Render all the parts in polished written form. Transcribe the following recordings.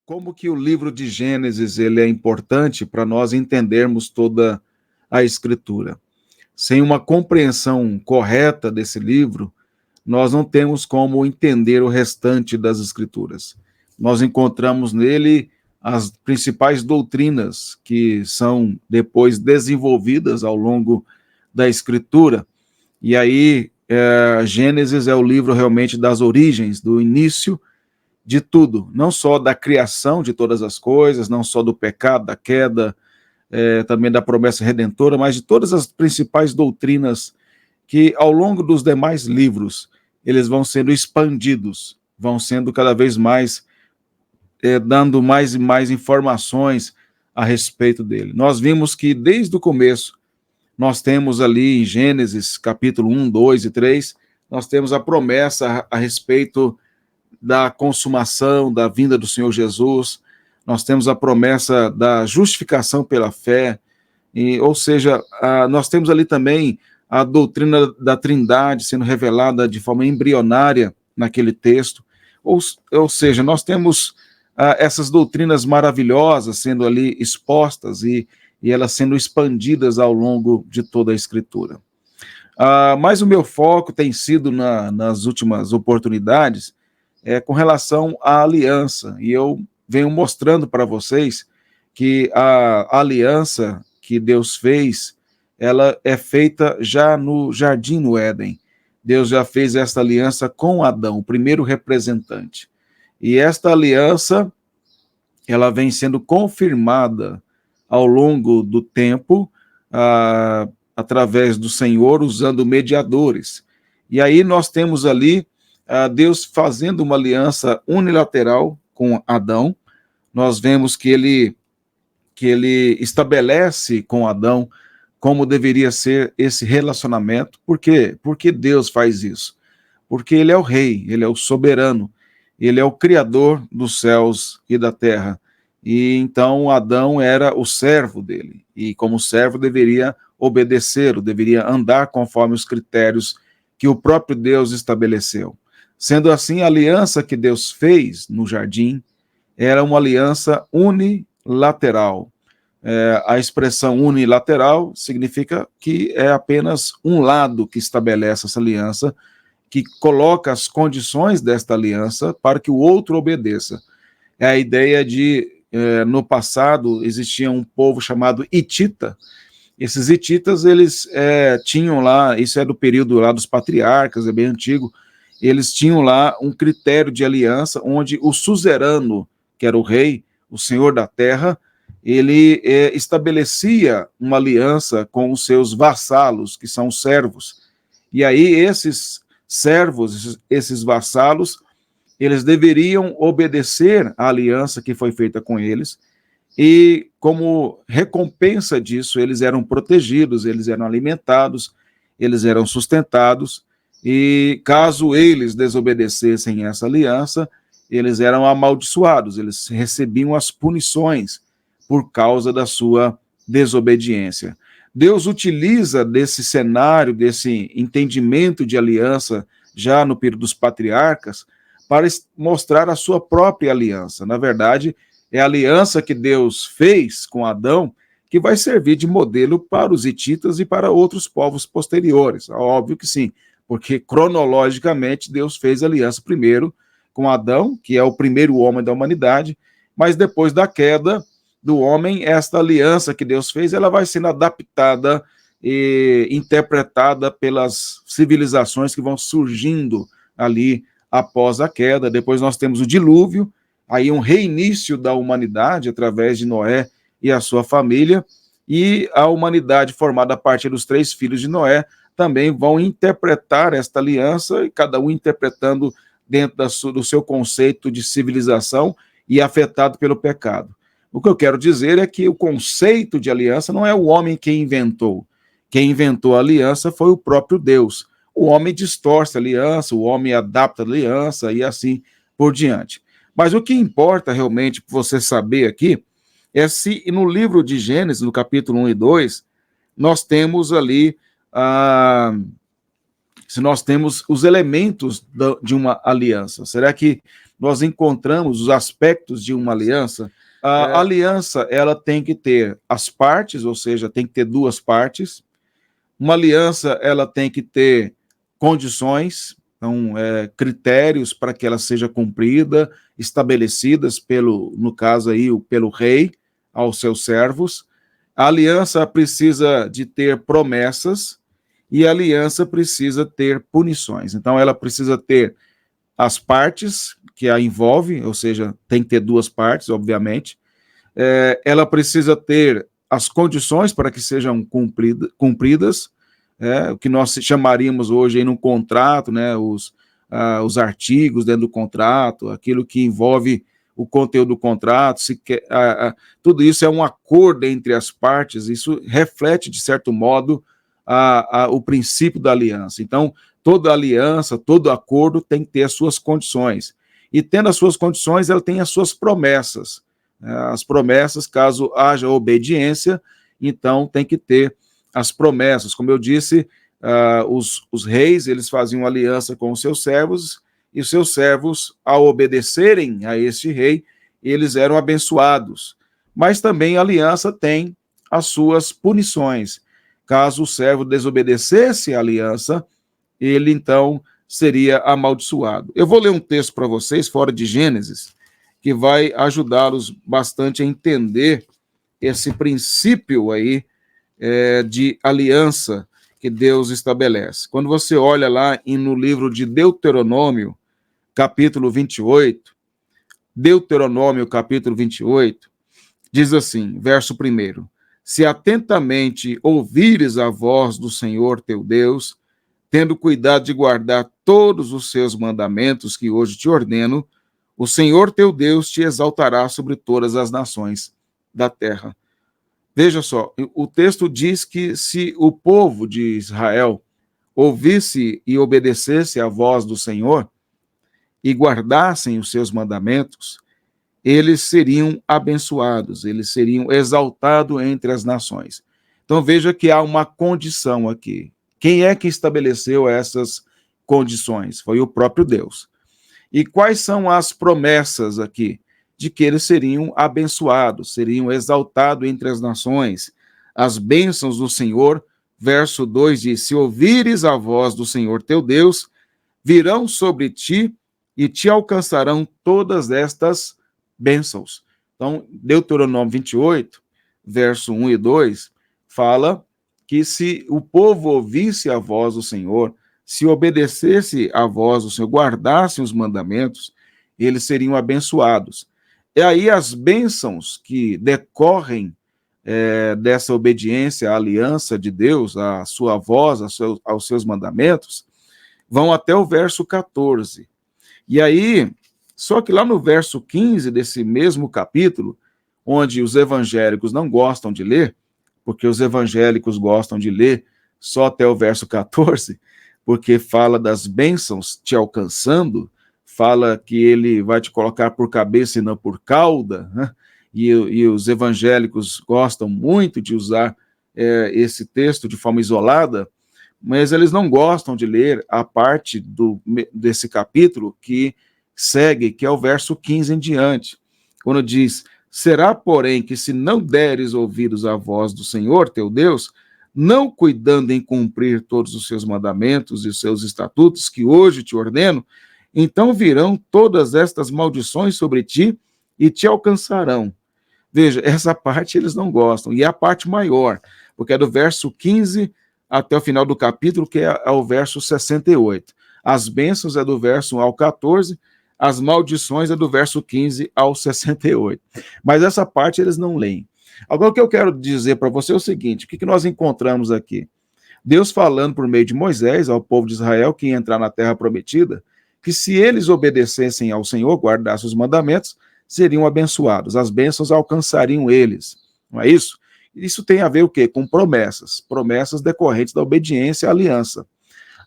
como que o livro de Gênesis ele é importante para nós entendermos toda a Escritura. Sem uma compreensão correta desse livro, nós não temos como entender o restante das Escrituras. Nós encontramos nele as principais doutrinas que são depois desenvolvidas ao longo da Escritura. E aí, Gênesis é o livro realmente das origens, do início de tudo, não só da criação de todas as coisas, não só do pecado, da queda, também da promessa redentora, mas de todas as principais doutrinas que, ao longo dos demais livros, eles vão sendo expandidos, vão sendo cada vez mais, dando mais e mais informações a respeito dele. Nós vimos que, desde o começo, nós temos ali em Gênesis, capítulo 1, 2 e 3, nós temos a promessa a respeito da consumação, da vinda do Senhor Jesus, nós temos a promessa da justificação pela fé, ou seja, nós temos ali também a doutrina da Trindade sendo revelada de forma embrionária naquele texto, ou seja, nós temos essas doutrinas maravilhosas sendo ali expostas e elas sendo expandidas ao longo de toda a Escritura. Mas o meu foco tem sido nas últimas oportunidades com relação à aliança, e eu venho mostrando para vocês que a aliança que Deus fez, ela é feita já no jardim no Éden. Deus já fez esta aliança com Adão, o primeiro representante. E esta aliança, ela vem sendo confirmada ao longo do tempo, através do Senhor, usando mediadores. E aí nós temos ali Deus fazendo uma aliança unilateral com Adão. Nós vemos que ele estabelece com Adão como deveria ser esse relacionamento. Por quê? Porque Deus faz isso. Porque ele é o rei, ele é o soberano, ele é o criador dos céus e da terra. E então Adão era o servo dele, e como servo deveria obedecê-lo, deveria andar conforme os critérios que o próprio Deus estabeleceu. Sendo assim, a aliança que Deus fez no jardim era uma aliança unilateral. A expressão unilateral significa que é apenas um lado que estabelece essa aliança, que coloca as condições desta aliança para que o outro obedeça. É a ideia de, no passado, existia um povo chamado Hitita. Esses hititas, eles tinham lá, isso é do período lá dos patriarcas, é bem antigo, eles tinham lá um critério de aliança onde o suzerano, que era o rei, o senhor da terra, ele estabelecia uma aliança com os seus vassalos, que são os servos. E aí esses servos, esses vassalos, eles deveriam obedecer à aliança que foi feita com eles, e como recompensa disso, eles eram protegidos, eles eram alimentados, eles eram sustentados, e caso eles desobedecessem essa aliança, eles eram amaldiçoados, eles recebiam as punições por causa da sua desobediência. Deus utiliza desse cenário, desse entendimento de aliança, já no período dos patriarcas, para mostrar a sua própria aliança. Na verdade, é a aliança que Deus fez com Adão que vai servir de modelo para os hititas e para outros povos posteriores. Óbvio que sim, porque cronologicamente Deus fez aliança primeiro com Adão, que é o primeiro homem da humanidade, mas depois da queda do homem, esta aliança que Deus fez, ela vai sendo adaptada e interpretada pelas civilizações que vão surgindo ali após a queda. Depois nós temos o dilúvio, aí um reinício da humanidade através de Noé e a sua família, e a humanidade formada a partir dos 3 filhos de Noé também vão interpretar esta aliança, e cada um interpretando dentro do seu conceito de civilização e afetado pelo pecado. O que eu quero dizer é que o conceito de aliança não é o homem quem inventou. Quem inventou a aliança foi o próprio Deus. O homem distorce a aliança, o homem adapta a aliança e assim por diante. Mas o que importa realmente para você saber aqui é se no livro de Gênesis, no capítulo 1 e 2, nós temos ali se nós temos os elementos de uma aliança. Será que nós encontramos os aspectos de uma aliança. A aliança, ela tem que ter as partes, ou seja, tem que ter duas partes. Uma aliança, ela tem que ter condições, então, critérios para que ela seja cumprida, estabelecidas no caso aí, pelo rei aos seus servos. A aliança precisa de ter promessas e a aliança precisa ter punições. Então, ela precisa ter as partes que a envolve, ou seja, tem que ter duas partes, obviamente. Ela precisa ter as condições para que sejam cumpridas, o que nós chamaríamos hoje aí no contrato, né, os artigos dentro do contrato, aquilo que envolve o conteúdo do contrato, tudo isso é um acordo entre as partes, isso reflete, de certo modo, o princípio da aliança. Então, toda aliança, todo acordo tem que ter as suas condições. E tendo as suas condições, ela tem as suas promessas. As promessas, caso haja obediência, então tem que ter as promessas. Como eu disse, os reis, eles faziam aliança com os seus servos, e os seus servos, ao obedecerem a este rei, eles eram abençoados. Mas também a aliança tem as suas punições. Caso o servo desobedecesse a aliança, ele então seria amaldiçoado. Eu vou ler um texto para vocês, fora de Gênesis, que vai ajudá-los bastante a entender esse princípio aí de aliança que Deus estabelece. Quando você olha lá no livro de Deuteronômio, capítulo 28, Deuteronômio, capítulo 28, diz assim, verso 1: Se atentamente ouvires a voz do Senhor teu Deus, tendo cuidado de guardar todos os seus mandamentos que hoje te ordeno, o Senhor teu Deus te exaltará sobre todas as nações da terra. Veja só, o texto diz que se o povo de Israel ouvisse e obedecesse à voz do Senhor e guardassem os seus mandamentos, eles seriam abençoados, eles seriam exaltados entre as nações. Então veja que há uma condição aqui. Quem é que estabeleceu essas condições? Foi o próprio Deus. E quais são as promessas aqui? De que eles seriam abençoados, seriam exaltados entre as nações. As bênçãos do Senhor, verso 2 diz: Se ouvires a voz do Senhor teu Deus, virão sobre ti e te alcançarão todas estas bênçãos. Então, Deuteronômio 28, verso 1 e 2, fala que se o povo ouvisse a voz do Senhor, se obedecesse à voz do Senhor, guardassem os mandamentos, eles seriam abençoados. E aí as bênçãos que decorrem dessa obediência à aliança de Deus, à sua voz, aos seus mandamentos, vão até o verso 14. E aí, só que lá no verso 15 desse mesmo capítulo, onde os evangélicos não gostam de ler, porque os evangélicos gostam de ler só até o verso 14, porque fala das bênçãos te alcançando, fala que ele vai te colocar por cabeça e não por cauda, né? E os evangélicos gostam muito de usar esse texto de forma isolada, mas eles não gostam de ler a parte desse capítulo que segue, que é o verso 15 em diante, quando diz: Será, porém, que se não deres ouvidos à voz do Senhor teu Deus, não cuidando em cumprir todos os seus mandamentos e os seus estatutos que hoje te ordeno, então virão todas estas maldições sobre ti e te alcançarão. Veja, essa parte eles não gostam, e é a parte maior, porque é do verso 15 até o final do capítulo, que é o verso 68. As bênçãos é do verso 1 ao 14, as maldições é do verso 15 ao 68. Mas essa parte eles não leem. Agora, o que eu quero dizer para você é o seguinte: o que nós encontramos aqui? Deus falando por meio de Moisés ao povo de Israel que ia entrar na terra prometida, que se eles obedecessem ao Senhor, guardassem os mandamentos, seriam abençoados. As bênçãos alcançariam eles. Não é isso? Isso tem a ver o quê? Com promessas. Promessas decorrentes da obediência à aliança.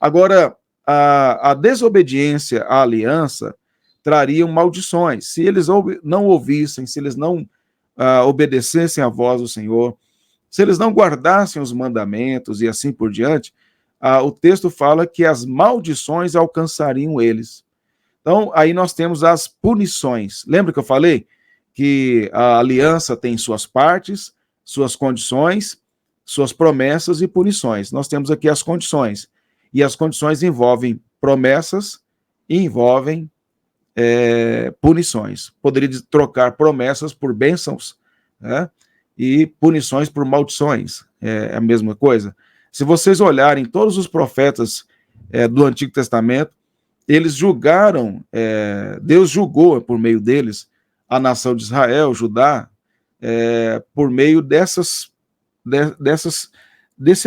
Agora, a desobediência à aliança trariam maldições. Se eles não ouvissem, se eles não obedecessem à voz do Senhor, se eles não guardassem os mandamentos e assim por diante, o texto fala que as maldições alcançariam eles. Então, aí nós temos as punições. Lembra que eu falei que a aliança tem suas partes, suas condições, suas promessas e punições. Nós temos aqui as condições. E as condições envolvem promessas e envolvem punições. Poderia trocar promessas por bênçãos, né? E punições por maldições. É a mesma coisa. Se vocês olharem todos os profetas do Antigo Testamento, eles julgaram, Deus julgou por meio deles a nação de Israel, Judá, por meio desse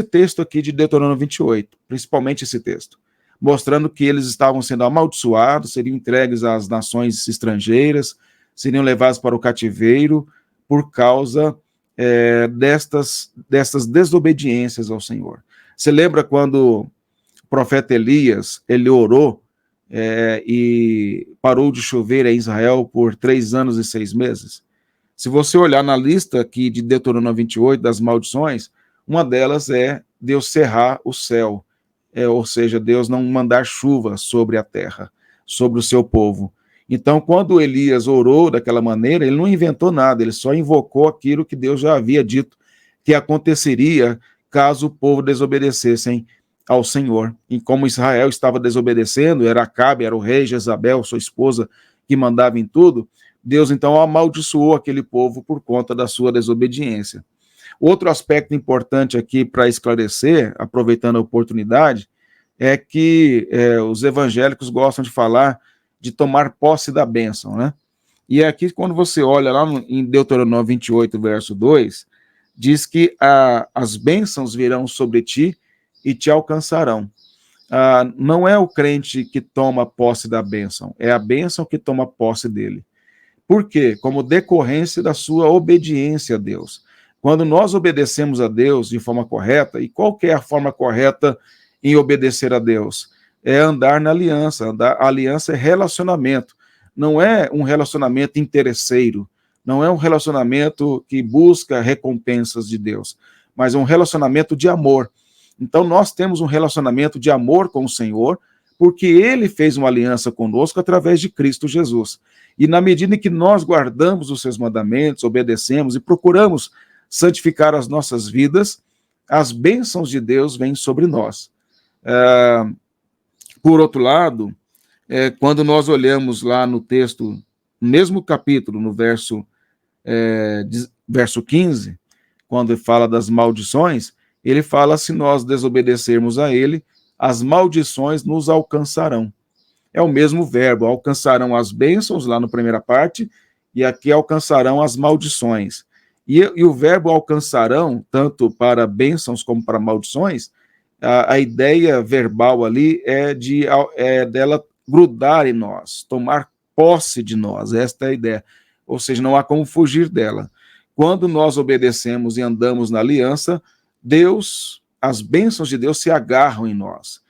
texto aqui de Deuteronômio 28, principalmente esse texto, mostrando que eles estavam sendo amaldiçoados, seriam entregues às nações estrangeiras, seriam levados para o cativeiro por causa destas desobediências ao Senhor. Você lembra quando o profeta Elias, ele orou e parou de chover em Israel por 3 anos e 6 meses? Se você olhar na lista aqui de Deuteronômio 28, das maldições, uma delas é Deus cerrar o céu, ou seja, Deus não mandar chuva sobre a terra, sobre o seu povo. Então, quando Elias orou daquela maneira, ele não inventou nada, ele só invocou aquilo que Deus já havia dito que aconteceria caso o povo desobedecessem ao Senhor. E como Israel estava desobedecendo, era Acabe, era o rei, Jezabel, sua esposa, que mandava em tudo, Deus então amaldiçoou aquele povo por conta da sua desobediência. Outro aspecto importante aqui para esclarecer, aproveitando a oportunidade, é que os evangélicos gostam de falar de tomar posse da bênção, né? E aqui, quando você olha lá em Deuteronômio 28, verso 2, diz que as bênçãos virão sobre ti e te alcançarão. Não é o crente que toma posse da bênção, é a bênção que toma posse dele. Por quê? Como decorrência da sua obediência a Deus. Quando nós obedecemos a Deus de forma correta, e qual que é a forma correta em obedecer a Deus? É andar na aliança. A aliança é relacionamento. Não é um relacionamento interesseiro, não é um relacionamento que busca recompensas de Deus, mas é um relacionamento de amor. Então nós temos um relacionamento de amor com o Senhor, porque Ele fez uma aliança conosco através de Cristo Jesus. E na medida em que nós guardamos os seus mandamentos, obedecemos e procuramos santificar as nossas vidas, as bênçãos de Deus vêm sobre nós. Por outro lado, quando nós olhamos lá no texto, no mesmo capítulo, no verso 15, quando fala das maldições, ele fala: se nós desobedecermos a ele, as maldições nos alcançarão. É o mesmo verbo, alcançarão as bênçãos, lá na primeira parte, e aqui alcançarão as maldições. E o verbo alcançarão, tanto para bênçãos como para maldições, a ideia verbal ali é dela grudar em nós, tomar posse de nós, esta é a ideia. Ou seja, não há como fugir dela. Quando nós obedecemos e andamos na aliança, as bênçãos de Deus se agarram em nós.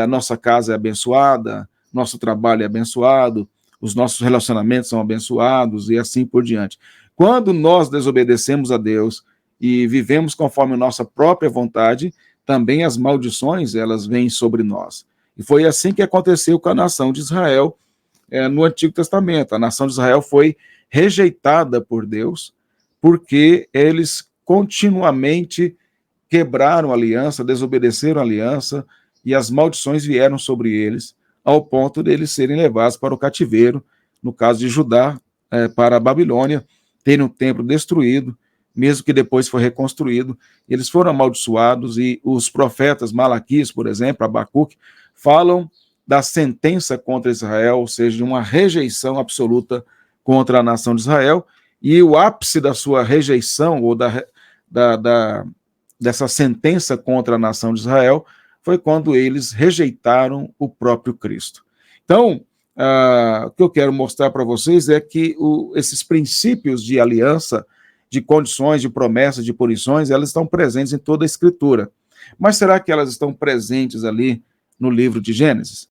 A nossa casa é abençoada, nosso trabalho é abençoado, os nossos relacionamentos são abençoados e assim por diante. Quando nós desobedecemos a Deus e vivemos conforme a nossa própria vontade, também as maldições, elas vêm sobre nós. E foi assim que aconteceu com a nação de Israel no Antigo Testamento. A nação de Israel foi rejeitada por Deus porque eles continuamente quebraram a aliança, desobedeceram a aliança, e as maldições vieram sobre eles, ao ponto de eles serem levados para o cativeiro, no caso de Judá, para a Babilônia, terem o templo destruído, mesmo que depois foi reconstruído. Eles foram amaldiçoados, e os profetas Malaquias, por exemplo, Abacuque, falam da sentença contra Israel, ou seja, de uma rejeição absoluta contra a nação de Israel, e o ápice da sua rejeição, ou dessa sentença contra a nação de Israel, foi quando eles rejeitaram o próprio Cristo. Então, o que eu quero mostrar para vocês é que esses princípios de aliança, de condições, de promessas, de punições, elas estão presentes em toda a Escritura. Mas será que elas estão presentes ali no livro de Gênesis?